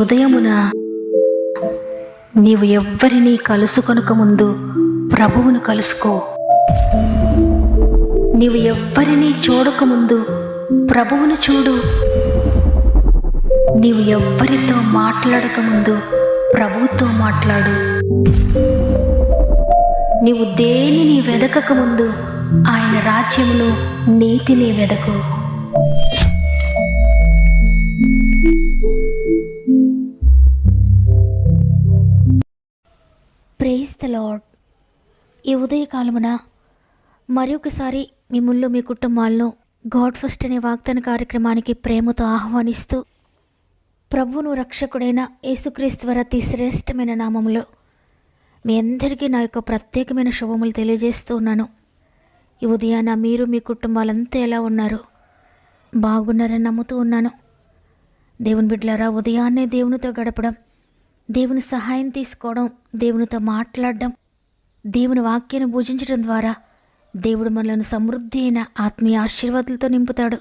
ఉదయమున నీవు ఎవ్వరినీ కలుసుకొనక ముందు ప్రభువును కలుసుకో. నీవు ఎవ్వరినీ చూడకముందు ప్రభువును చూడు. నీవు ఎవ్వరితో మాట్లాడకముందు ప్రభువుతో మాట్లాడు. నీవు దేనిని వెదకకముందు ఆయన రాజ్యమును నీతిని వెదకు. Praise the lord. ఈ ఉదయకాలమున మరొకసారి మిమ్మల్ని మీ కుటుంబాలను గాడ్ ఫస్ట్ అనే వాగ్దాన కార్యక్రమానికి ప్రేమతో ఆహ్వానిస్తూ, ప్రభువును రక్షకుడైన యేసుక్రీస్తు వారి అతి శ్రేష్టమైన నామములో మీ అందరికీ నా యొక్క ప్రత్యేకమైన శుభములు తెలియజేస్తూ ఉన్నాను. ఈ ఉదయాన మీరు మీ కుటుంబాలంతా ఎలా ఉన్నారు? బాగున్నారని నమ్ముతూ ఉన్నాను. దేవుని బిడ్డలారా, ఉదయాన్నే దేవునితో గడపడం, దేవుని సహాయం తీసుకోవడం, దేవునితో మాట్లాడడం, దేవుని వాక్యాన్ని పూజించడం ద్వారా దేవుడు మనలను సమృద్ధి అయిన ఆత్మీయ ఆశీర్వాదాలతో నింపుతాడు.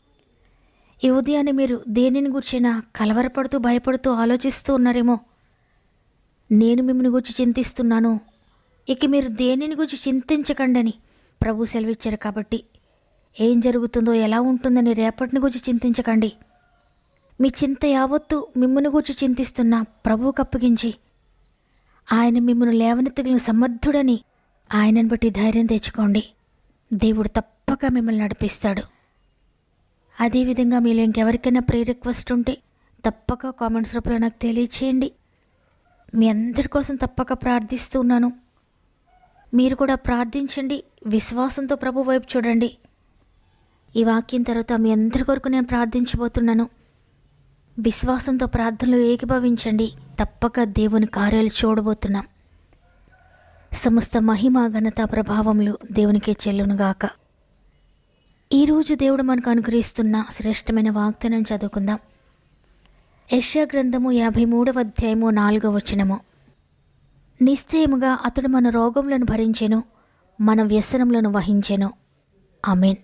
ఈ ఉదయాన్నే మీరు దేనిని గురించినా కలవరపడుతూ భయపడుతూ ఆలోచిస్తూ ఉన్నారేమో. నేను మిమ్మల్ని గురించి చింతిస్తున్నాను, ఇక మీరు దేనిని గురించి చింతించకండి అని ప్రభు సెలవిచ్చారు. కాబట్టి ఏం జరుగుతుందో ఎలా ఉంటుందని రేపటిని గురించి చింతించకండి. మీ చింత యావత్తు మిమ్మల్ని గురించి చింతిస్తున్న ప్రభువుకు అప్పగించి, ఆయన మిమ్మల్ని లేవనెత్తగలిగిన సమర్థుడని ఆయనను బట్టి ధైర్యం తెచ్చుకోండి. దేవుడు తప్పక మిమ్మల్ని నడిపిస్తాడు. అదేవిధంగా మీలో ఇంకెవరికైనా రిక్వెస్ట్ ఉంటే తప్పక కామెంట్స్ రూపంలో నాకు తెలియచేయండి. మీ అందరి కోసం తప్పక ప్రార్థిస్తూ ఉన్నాను. మీరు కూడా ప్రార్థించండి. విశ్వాసంతో ప్రభు వైపు చూడండి. ఈ వాక్యం తర్వాత మీ అందరి కొరకు నేను ప్రార్థించబోతున్నాను. విశ్వాసంతో ప్రార్థనలు ఏకీభవించండి. తప్పక దేవుని కార్యాలు చూడబోతున్నాం. సమస్త మహిమ ఘనత ప్రభావములు దేవునికే చెల్లునుగాక. ఈరోజు దేవుడు మనకు అనుగ్రహిస్తున్న శ్రేష్టమైన వాగ్దానం చదువుకుందాం. యెషయా గ్రంథము 53వ అధ్యాయము 4వ వచనము. నిశ్చయముగా అతడు మన రోగములను భరించెను, మన వ్యసనములను వహించెను. ఆమేన్.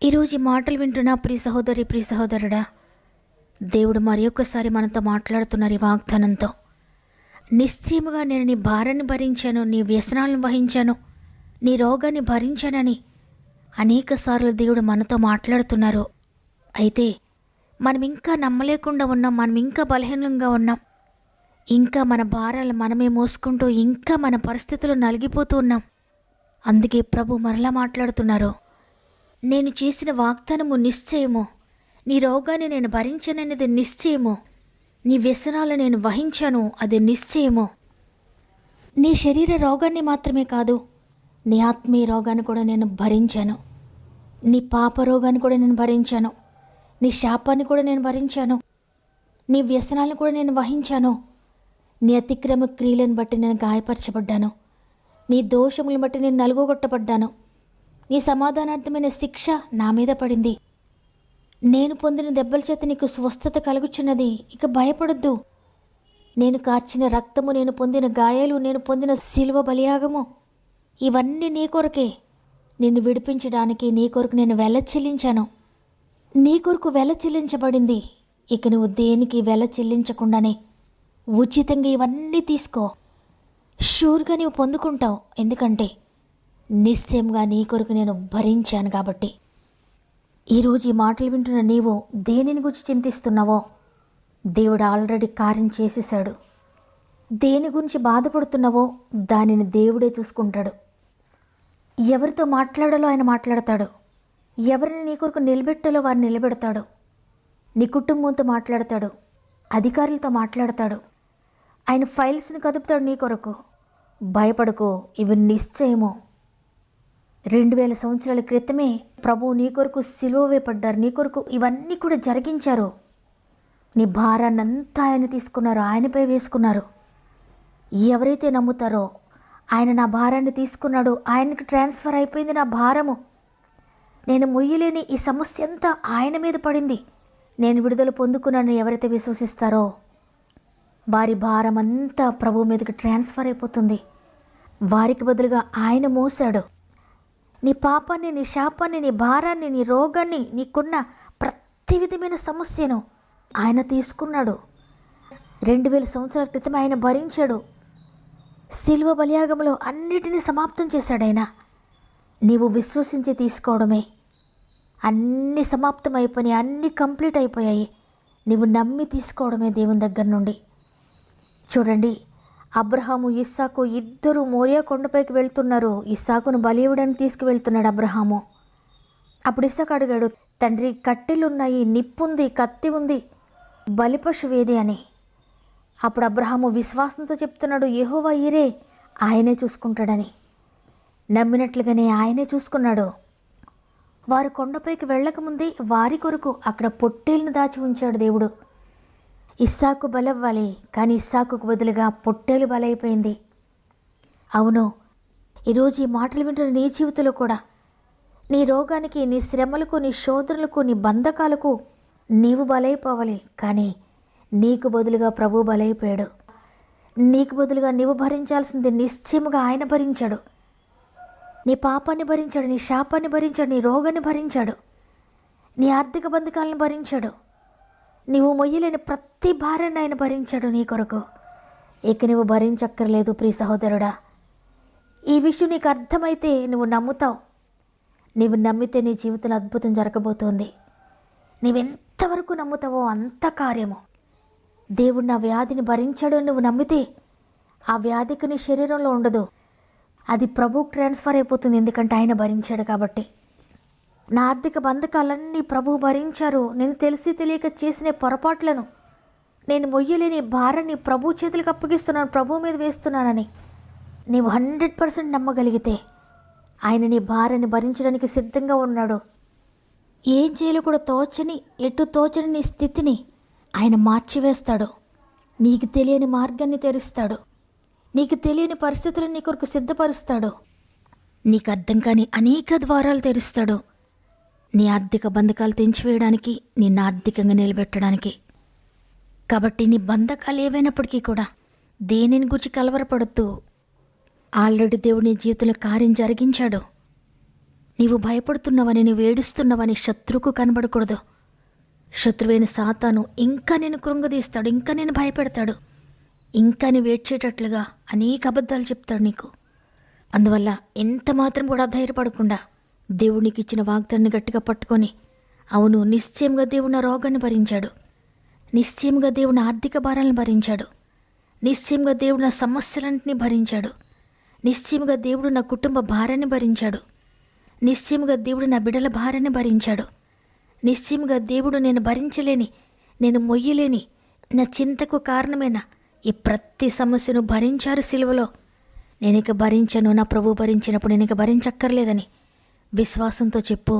ఈరోజు ఈ మాటలు వింటున్న ప్రియ సహోదరి, ప్రియ సహోదరుడా, దేవుడు మరి ఒక్కసారి మనతో మాట్లాడుతున్నారు ఈ వాగ్దానంతో. నిశ్చయముగా నేను నీ భారాన్ని భరించాను, నీ వ్యసనాలను వహించాను, నీ రోగాన్ని భరించానని అనేకసార్లు దేవుడు మనతో మాట్లాడుతున్నారు. అయితే మనం ఇంకా నమ్మలేకుండా ఉన్నాం, మనం ఇంకా బలహీనంగా ఉన్నాం, ఇంకా మన భారాలు మనమే మోసుకుంటూ ఇంకా మన పరిస్థితులు నలిగిపోతూ ఉన్నాం. అందుకే ప్రభు మరలా మాట్లాడుతున్నారు. నేను చేసిన వాగ్దానము నిశ్చయము, నీ రోగాన్ని నేను భరించాననేది నిశ్చయము, నీ వ్యసనాలు నేను వహించాను అది నిశ్చయము. నీ శరీర రోగాన్ని మాత్రమే కాదు, నీ ఆత్మీయ రోగాన్ని కూడా నేను భరించాను. నీ పాప రోగాన్ని కూడా నేను భరించాను. నీ శాపాన్ని కూడా నేను భరించాను. నీ వ్యసనాలను కూడా నేను వహించాను. నీ అతిక్రమ క్రియలను బట్టి నేను గాయపరచబడ్డాను. నీ దోషములను బట్టి నేను నలుగొట్టబడ్డాను. నీ సమాధానార్థమైన శిక్ష నా మీద పడింది. నేను పొందిన దెబ్బల చేత నీకు స్వస్థత కలుగుచున్నది. ఇక భయపడొద్దు. నేను కార్చిన రక్తము, నేను పొందిన గాయాలు, నేను పొందిన శిలువ బలియాగము ఇవన్నీ నీ కొరకే. నిన్ను విడిపించడానికి నీ కొరకు నేను వెల చెల్లించాను. నీ కొరకు వెల చెల్లించబడింది. ఇక నువ్వు దేనికి వెల చెల్లించకుండానే ఉచితంగా ఇవన్నీ తీసుకో. షూర్గా నీవు పొందుకుంటావు. ఎందుకంటే నిశ్చయంగా నీ కొరకు నేను భరించాను కాబట్టి. ఈరోజు ఈ మాటలు వింటున్న నీవు దేనిని గురించి చింతిస్తున్నావో దేవుడు ఆల్రెడీ కార్యం చేసేసాడు. దేని గురించి బాధపడుతున్నావో దానిని దేవుడే చూసుకుంటాడు. ఎవరితో మాట్లాడాలో ఆయన మాట్లాడతాడు. ఎవరిని నీ కొరకు నిలబెట్టాలో వారిని నిలబెడతాడు. నీ కుటుంబంతో మాట్లాడతాడు, అధికారులతో మాట్లాడతాడు. ఆయన ఫైల్స్ని కదుపుతాడు నీ కొరకు. భయపడకు, ఇవి నిశ్చయము. 2000 సంవత్సరాల క్రితమే ప్రభువు నీ కొరకు సిలువ వేయబడ్డారు. నీ కొరకు ఇవన్నీ కూడా జరిగించారు. నీ భారాన్నంతా ఆయన తీసుకున్నారు, ఆయనపై వేసుకున్నారు. ఎవరైతే నమ్ముతారో ఆయన నా భారాన్ని తీసుకున్నాడు, ఆయనకి ట్రాన్స్ఫర్ అయిపోయింది నా భారము, నేను మొయ్యలేని ఈ సమస్య అంతా ఆయన మీద పడింది, నేను విడుదల పొందుకున్నాను ఎవరైతే విశ్వసిస్తారో వారి భారం అంతా ప్రభు మీదకి ట్రాన్స్ఫర్ అయిపోతుంది. వారికి బదులుగా ఆయన మోసాడు. నీ పాపాన్ని, నీ శాపాన్ని, నీ భారాన్ని, నీ రోగాన్ని, నీకున్న ప్రతి విధమైన సమస్యను ఆయన తీసుకున్నాడు. 2000 సంవత్సరాల క్రితం ఆయన భరించాడు. శిలువ బలియాగంలో అన్నిటినీ సమాప్తం చేశాడు ఆయన. నీవు విశ్వసించి తీసుకోవడమే. అన్నీ సమాప్తం అయిపోయినాయి, అన్నీ కంప్లీట్ అయిపోయాయి. నీవు నమ్మి తీసుకోవడమే దేవుని దగ్గర నుండి. చూడండి, అబ్రహాము ఇస్సాకు ఇద్దరు మోరియా కొండపైకి వెళ్తున్నారు. ఇస్సాకును బలి ఇవ్వడానికి తీసుకువెళ్తున్నాడు అబ్రహాము. అప్పుడు ఇస్సాకు అడిగాడు, తండ్రి కట్టెలున్నాయి, నిప్పుంది, కత్తి ఉంది, బలిపశువేది అని. అప్పుడు అబ్రహాము విశ్వాసంతో చెప్తున్నాడు, యెహోవా ఈరే, ఆయనే చూసుకుంటాడని. నమ్మినట్లుగానే ఆయనే చూసుకున్నాడు. వారు కొండపైకి వెళ్ళకముందే వారి కొరకు అక్కడ పొట్టేలును దాచి ఉంచాడు దేవుడు. ఇస్సాకు బలవ్వాలి, కానీ ఇస్సాకుకు బదులుగా పొట్టేలు బలైపోయింది. అవును, ఈరోజు ఈ మాటలు వింటున్న నీ జీవితంలో కూడా నీ రోగానికి, నీ శ్రమలకు, నీ శోధనలకు, నీ బంధకాలకు నీవు బలైపోవాలి. కానీ నీకు బదులుగా ప్రభు బలైపోయాడు. నీకు బదులుగా నీవు భరించాల్సింది నిశ్చయముగా ఆయన భరించాడు. నీ పాపాన్ని భరించాడు, నీ శాపాన్ని భరించాడు, నీ రోగాన్ని భరించాడు, నీ ఆర్థిక బంధకాలను భరించాడు. నీవు మొయ్యలేని ప్రతి భారాన్ని ఆయన భరించాడు నీ కొరకు. ఇక నువ్వు భరించక్కర్లేదు ప్రియ సహోదరుడా. ఈ విషయం నీకు అర్థమైతే నువ్వు నమ్ముతావు. నీవు నమ్మితే నీ జీవితంలో అద్భుతం జరగబోతోంది. నీవెంతవరకు నమ్ముతావో అంత కార్యము. దేవుడు నా వ్యాధిని భరించాడు అని నువ్వు నమ్మితే ఆ వ్యాధికి నీ శరీరంలో ఉండదు, అది ప్రభువుకు ట్రాన్స్ఫర్ అయిపోతుంది. ఎందుకంటే ఆయన భరించాడు కాబట్టి. నా ఆర్థిక బంధకాలన్నీ ప్రభువు భరించారు. నేను తెలిసి తెలియక చేసిన పొరపాట్లను, నేను మొయ్యలేని భారాన్ని ప్రభు చేతులకు అప్పగిస్తున్నాను, ప్రభువు మీద వేస్తున్నానని నీవు 100% నమ్మగలిగితే ఆయన నీ భారాన్ని భరించడానికి సిద్ధంగా ఉన్నాడు. ఏం చేయాలో కూడా తోచని, ఎటు తోచని నీ స్థితిని ఆయన మార్చివేస్తాడు. నీకు తెలియని మార్గాన్ని తెరుస్తాడు. నీకు తెలియని పరిస్థితులను నీ కొరకు సిద్ధపరుస్తాడు. నీకు అర్థం కాని అనేక ద్వారాలు తెరుస్తాడు. నీ ఆర్థిక బంధకాలు తెంచివేయడానికి, నిన్ను ఆర్థికంగా నిలబెట్టడానికి. కాబట్టి నీ బంధకాలు ఏవైనప్పటికీ కూడా దేనిని గురించి కలవరపడుతూ, ఆల్రెడీ దేవుడు నీ జీవితంలో కార్యం జరిగించాడు. నీవు భయపడుతున్నవని, నువ్వు ఏడుస్తున్నవని శత్రువుకు కనబడకూడదు. శత్రువైన సాతాను ఇంకా నేను కృంగదీస్తాడు, ఇంకా నేను భయపెడతాడు, ఇంకా నువ్వు ఏడ్చేటట్లుగా అనేక అబద్ధాలు చెప్తాడు నీకు. అందువల్ల ఎంత మాత్రం కూడా ధైర్యపడకుండా దేవునికి ఇచ్చిన వాగ్దాన్ని గట్టిగా పట్టుకొని, అవును, నిశ్చయంగా దేవుడు నా రోగాన్ని భరించాడు, నిశ్చయంగా దేవుడు నా ఆర్థిక భారాలను భరించాడు, నిశ్చయంగా దేవుడు నా సమస్యలన్నింటినీ భరించాడు, నిశ్చయంగా దేవుడు నా కుటుంబ భారాన్ని భరించాడు, నిశ్చయంగా దేవుడు నా బిడ్డల భారాన్ని భరించాడు, నిశ్చయంగా దేవుడు నేను భరించలేని, నేను మొయ్యలేని, నా చింతకు కారణమైన ఈ ప్రతి సమస్యను భరించారు సిలువలో. నేను ఇక భరించను, నా ప్రభు భరించినప్పుడు నేను ఇక భరించక్కర్లేదని విశ్వాసంతో చెప్పు.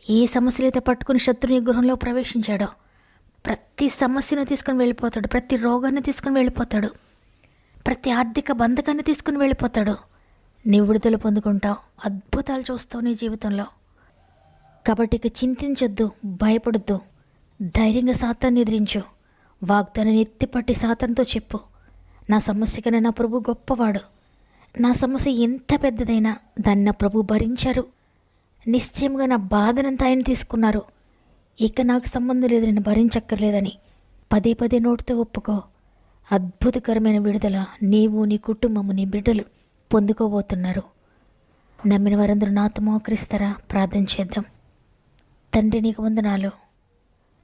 ఏ సమస్యలైతే పట్టుకుని శత్రుని గృహంలో ప్రవేశించాడో ప్రతి సమస్యను తీసుకుని వెళ్ళిపోతాడు, ప్రతి రోగాన్ని తీసుకుని వెళ్ళిపోతాడు, ప్రతి ఆర్థిక బంధకాన్ని తీసుకుని వెళ్ళిపోతాడు. నీ విడుదల పొందుకుంటావు, అద్భుతాలు చూస్తావు నీ జీవితంలో. కాబట్టి ఇక చింతించొద్దు, భయపడొద్దు, ధైర్యంగా సాతాన్ని ఎదిరించు. వాగ్దానాన్ని ఎత్తిపట్టి సాతానుతో చెప్పు, నా సమస్య కన్నా నా ప్రభు గొప్పవాడు. నా సమస్య ఎంత పెద్దదైనా దాన్ని నా ప్రభు భరించారు. నిశ్చయంగా నా బాధనంతా ఆయన తీసుకున్నారు. ఇక నాకు సంబంధం లేదు, నేను భరించక్కర్లేదని పదే పదే నోటితో ఒప్పుకో. అద్భుతకరమైన విడుదల నీవు, నీ కుటుంబము, నీ బిడ్డలు పొందుకోబోతున్నారు. నమ్మిన వారందరూ నాతో మోకరిస్తారా? ప్రార్థన చేద్దాం. తండ్రి, నీకు వందనాలు,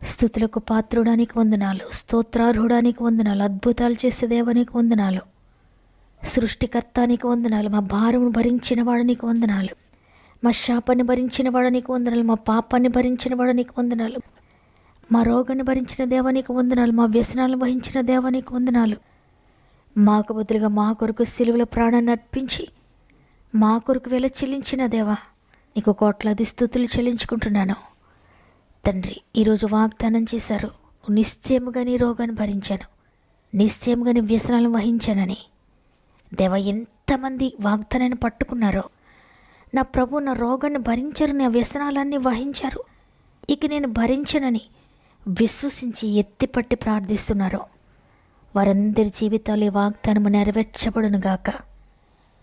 స్తుతులకు పాత్రుడానికి వందనాలు, స్తోత్రార్హుడానికి వందనాలు, అద్భుతాలు చేసే దేవానికి వందనాలు, సృష్టికర్తానికి వందనాలు, మా భారమును భరించిన వాడానికి వందనాలు, మా శాపాన్ని భరించిన వాడానికి వందనాలు, మా పాపాన్ని భరించిన వాడానికి వందనాలు, మా రోగాన్ని భరించిన దేవానికి వందనాలు, మా వ్యసనాలను వహించిన దేవానికి వందనాలు. మాకు బదులుగా మా కొరకు సిలువలో ప్రాణాన్ని అర్పించి మా కొరకు వెల చెల్లించిన దేవా, నీకు కోట్లాది స్తుతులు చెల్లించుకుంటున్నాను. తండ్రి, ఈరోజు వాగ్దానం చేశారు, నిశ్చయముగా నీ రోగాన్ని భరించాను, నిశ్చయముగా నీ వ్యసనాలను వహించానని. దేవా, ఎంతమంది వాగ్దానాన్ని పట్టుకున్నారో, నా ప్రభు నా రోగాన్ని భరించారు, నా వ్యసనాలన్నీ వహించారు, ఇక నేను భరించనని విశ్వసించి ఎత్తిపట్టి ప్రార్థిస్తున్నారు. వారందరి జీవితాలు ఈ వాగ్దానము నెరవేర్చబడునుగాక.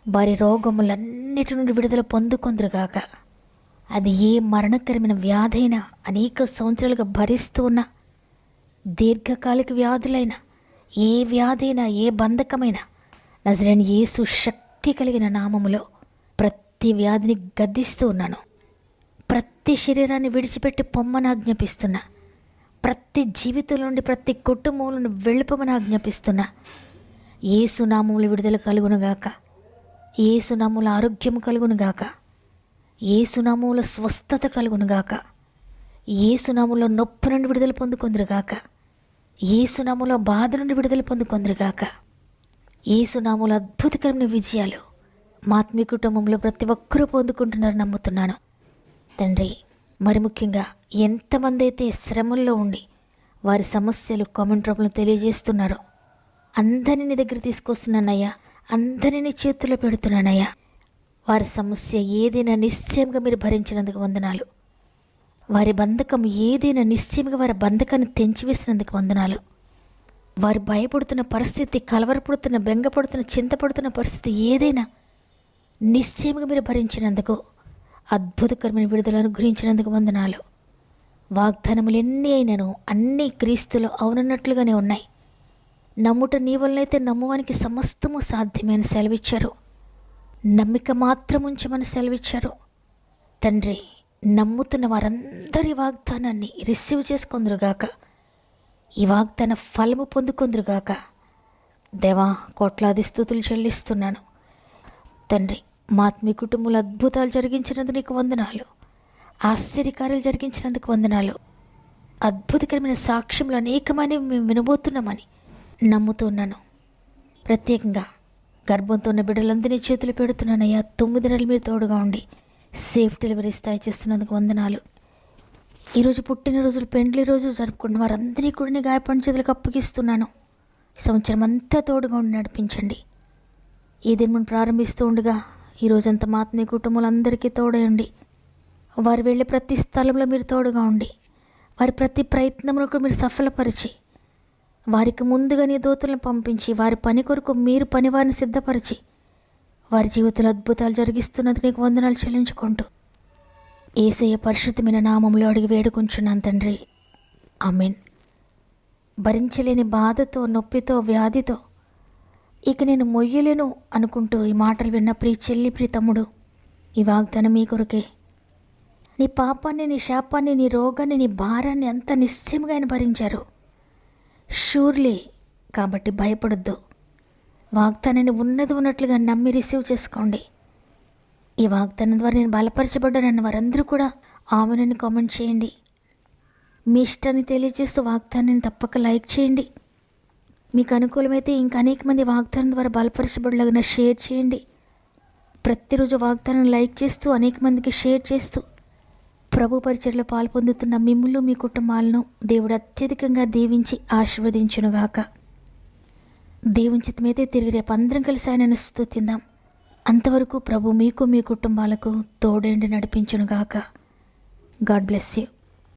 వారి రోగములన్నిటి నుండి విడుదల పొందుకొందురుగాక. అది ఏ మరణకరమైన వ్యాధైనా, అనేక సంవత్సరాలుగా భరిస్తూ ఉన్న దీర్ఘకాలిక వ్యాధులైనా, ఏ వ్యాధైనా, ఏ బంధకమైనా నజరేయుడైన యేసు శక్తి కలిగిన నామములో ప్రతి వ్యాధిని గద్దిస్తూ ఉన్నాను. ప్రతి శరీరాన్ని విడిచిపెట్టి పొమ్మని ఆజ్ఞాపిస్తున్నా. ప్రతి జీవితం నుండి, ప్రతి కుటుంబం నుండి వెళ్ళిపోమని ఆజ్ఞాపిస్తున్నా. యేసు నామములో విడుదల కలుగునుగాక, యేసు నామములో ఆరోగ్యం కలుగునుగాక, యేసు నామములో స్వస్థత కలుగునుగాక, యేసు నామములో నొప్పి నుండి విడుదల పొందుకొందురుగాక, యేసు నామములో బాధ నుండి విడుదల పొందుకొందురుగాక, యేసు నామములో అద్భుతకరమైన విజయాలు మా ఆత్మీయ కుటుంబంలో ప్రతి ఒక్కరూ పొందుకుంటున్నారని నమ్ముతున్నాను. తండ్రి, మరి ముఖ్యంగా ఎంతమంది అయితే శ్రమల్లో ఉండి వారి సమస్యలు కామెంట్ రూపంలో తెలియజేస్తున్నారో అందరినీ నీ దగ్గర తీసుకొస్తున్నానయ్యా, అందరినీ నీ చేతుల్లో పెడుతున్నానయ్యా. వారి సమస్య ఏదైనా నిశ్చయంగా మీరు భరించినందుకు వందనాలు. వారి బంధకం ఏదైనా నిశ్చయంగా వారి బంధకాన్ని తెంచివేసినందుకు వందనాలు. వారు భయపడుతున్న పరిస్థితి, కలవరపడుతున్న, బెంగపడుతున్న, చింతపడుతున్న పరిస్థితి ఏదైనా నిశ్చయంగా మీరు భరించినందుకు, అద్భుతకరమైన విడుదలను గురించినందుకు వందనాలు. వాగ్దానములు ఎన్ని అయినను అన్నీ క్రీస్తులో అవునన్నట్లుగానే ఉన్నాయి. నమ్ముట నీ వలనైతే నమ్మువానికి సమస్తము సాధ్యమైన సెలవిచ్చారు. నమ్మిక మాత్రం ఉంచమని సెలవిచ్చారు. తండ్రి, నమ్ముతున్న వారందరి వాగ్దానాన్ని రిసీవ్ చేసుకొందురుగాక, ఈ వాగ్దాన ఫలము పొందుకొందురుగాక. దేవా, కోట్లాది స్తుతులు చెల్లిస్తున్నాను. తండ్రి, మా ఆత్మీయ కుటుంబంలో అద్భుతాలు జరిగించినందుకు నీకు వందనాలు. ఆశ్చర్యకార్యాలు జరిగించినందుకు వందనాలు. అద్భుతకరమైన సాక్ష్యములు అనేకమని మేము వినబోతున్నామని నమ్ముతున్నాను. ప్రత్యేకంగా గర్భంతో ఉన్న బిడ్డలందరినీ చేతులు పెడుతున్నానయ్యా. 9 నెలలు మీరు తోడుగా ఉండి సేఫ్ డెలివరీ స్థాయి చేస్తున్నందుకు వందనాలు. ఈరోజు పుట్టినరోజులు, పెండ్లి రోజు జరుపుకున్న వారందరినీ కూడా నీ గాయపడిన చేతులకు అప్పగిస్తున్నాను. సంవత్సరం అంతా తోడుగా ఉండి నడిపించండి. ఈ దినం ప్రారంభిస్తూ ఉండగా ఈరోజంతా మా ఆత్మీయ కుటుంబాలందరికీ తోడయండి. వారు వెళ్ళే ప్రతి స్థలంలో మీరు తోడుగా ఉండి వారి ప్రతి ప్రయత్నంలో కూడా మీరు సఫలపరిచి వారికి ముందుగా నీ దూతలను పంపించి వారి పని కొరకు మీరు పనివారిని సిద్ధపరిచి వారి జీవితంలో అద్భుతాలు జరిగిస్తున్నందుకు నీకు వందనాలు చెల్లించుకుంటూ యేసయ్య పరిశుద్ధమైన నామంలో అడిగి వేడుకుంటున్నాను తండ్రి. ఆమేన్. భరించలేని బాధతో, నొప్పితో, వ్యాధితో ఇక నేను మొయ్యలేను అనుకుంటూ ఈ మాటలు విన్న ప్రియ చెల్లి, ప్రియ తమ్ముడు, ఈ వాగ్దానం మీ కొరకే. నీ పాపాన్ని, నీ శాపాన్ని, నీ రోగాన్ని, నీ భారాన్ని అంత నిశ్చయంగా ఆయన భరించారు. షూర్లీ. కాబట్టి భయపడొద్దు. వాగ్దానాన్ని ఉన్నది ఉన్నట్లుగా నమ్మి రిసీవ్ చేసుకోండి. ఈ వాగ్దానం ద్వారా నేను బలపరచబడ్డానన్న వారందరూ కూడా ఆమెనని కామెంట్ చేయండి. మీ ఇష్టాన్ని తెలియజేస్తూ వాగ్దానాన్ని తప్పక లైక్ చేయండి. మీకు అనుకూలమైతే ఇంకా అనేక మంది వాగ్దానం ద్వారా బలపరచబడలాగా షేర్ చేయండి. ప్రతిరోజు వాగ్దానం లైక్ చేస్తూ అనేక మందికి షేర్ చేస్తూ ప్రభు పరిచర్లో పాల్పొందుతున్న మిమ్ములు, మీ కుటుంబాలను దేవుడు అత్యధికంగా దీవించి ఆశీర్వదించునుగాక. దేవుని చిత్తమైతే తిరిగి రేపు అందరం కలిసి ఆయనను స్తుతిద్దాం. అంతవరకు ప్రభు మీకు, మీ కుటుంబాలకు తోడేండి నడిపించునుగాక. God bless you.